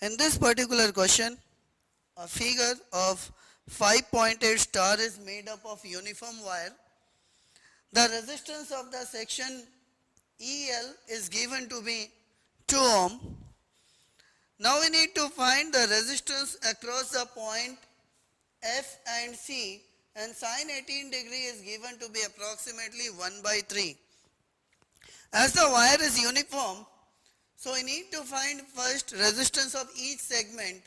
In this particular question, a figure of 5-pointed star is made up of uniform wire. The resistance of the section EL is given to be 2 ohm. Now we need to find the resistance across the point F and C, and sine 18 degree is given to be approximately 1 by 3. As the wire is uniform, so we need to find first resistance of each segment.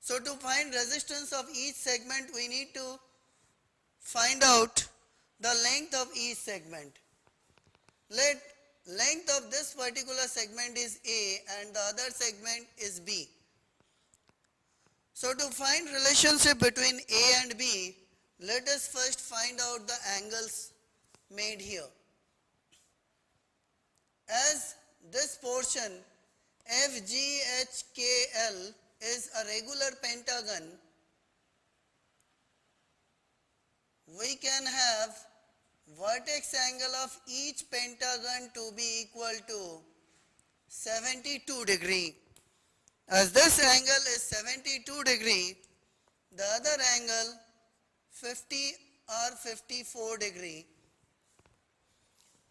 So to find resistance of each segment, we need to find out the length of each segment. Let length of this particular segment is A and the other segment is B. So to find relationship between A and B, let us first find out the angles made here. As this portion FGHKL is a regular pentagon, we can have vertex angle of each pentagon to be equal to 72 degree. As this angle is 72 degree, the other angle 50 or 54 degree.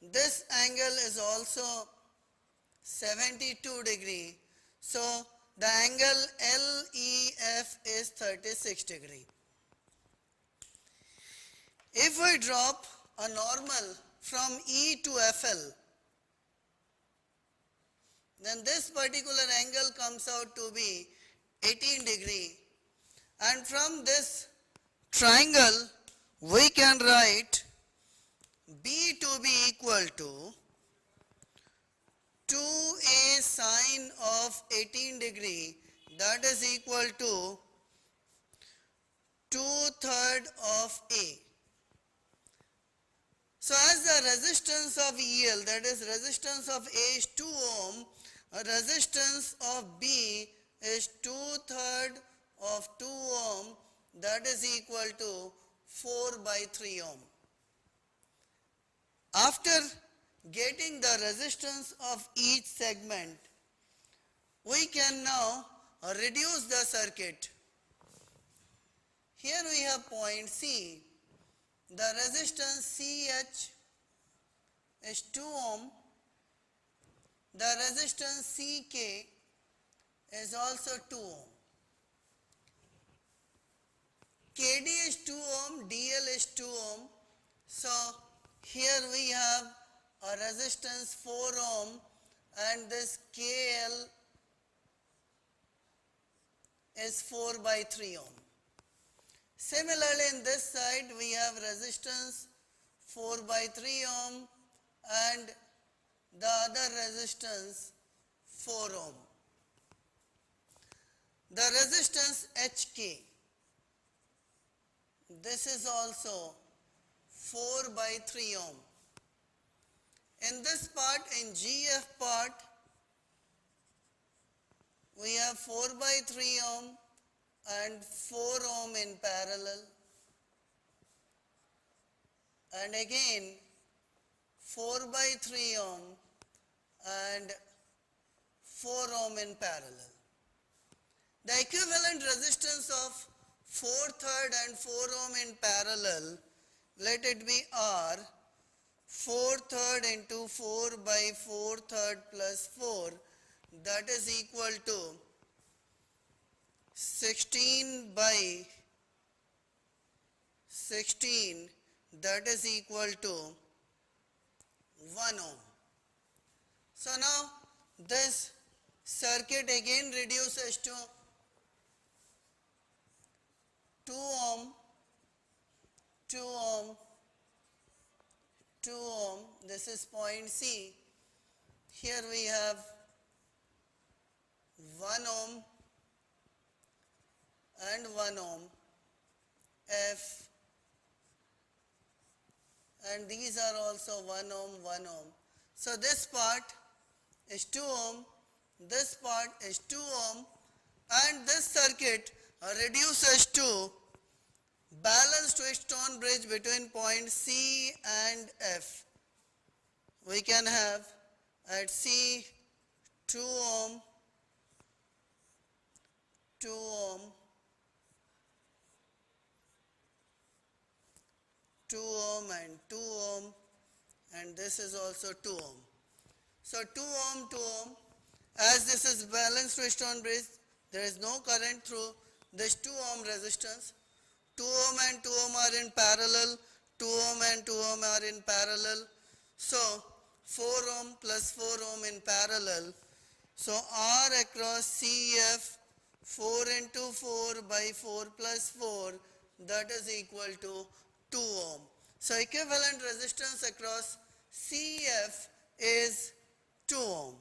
This angle is also 72 degree. So the angle LEF is 36 degree. If we drop a normal from E to FL, then this particular angle comes out to be 18 degree, and from this triangle we can write B to be equal to 2A sine of 18 degree, that is equal to 2/3 of A. So as the resistance of EL, that is resistance of A is 2 ohm, resistance of B is 2/3 of 2 ohm, that is equal to 4 by 3 ohm. After getting the resistance of each segment, we can now reduce the circuit. Here we have point C. The resistance CH is 2 ohm. The resistance CK is also 2 ohm. KD is 2 ohm, DL is 2 ohm. So here we have a resistance 4 ohm, and this KL is 4 by 3 ohm. Similarly, in this side we have resistance 4 by 3 ohm and the other resistance 4 ohm. The resistance HK, this is also 4 by 3 ohm. In this part, in GF part, we have 4 by 3 ohm and 4 ohm in parallel, and again 4 by 3 ohm and 4 ohm in parallel. The equivalent resistance of 4/3 and 4 ohm in parallel, let it be R, 4/3 into 4 by 4/3 plus 4, that is equal to 16 by 16, that is equal to 1 ohm. So now this circuit again reduces to 2 ohm, 2 ohm, 2 ohm. This is point C. Here we have 1 ohm and 1 ohm, F, and these are also 1 ohm, 1 ohm. So this part is 2 ohm, this part is 2 ohm, and this circuit reduces to balanced Wheatstone bridge between point C and F. We can have at C 2 ohm, 2 ohm, 2 ohm and 2 ohm, and this is also 2 ohm. So 2 ohm, 2 ohm, as this is balanced Wheatstone bridge, there is no current through this 2 ohm resistance. 2 ohm and 2 ohm are in parallel, 2 ohm and 2 ohm are in parallel. So 4 ohm plus 4 ohm in parallel. So R across CF 4 into 4 by 4 plus 4, that is equal to 2 ohm. So equivalent resistance across CF is 2 ohm.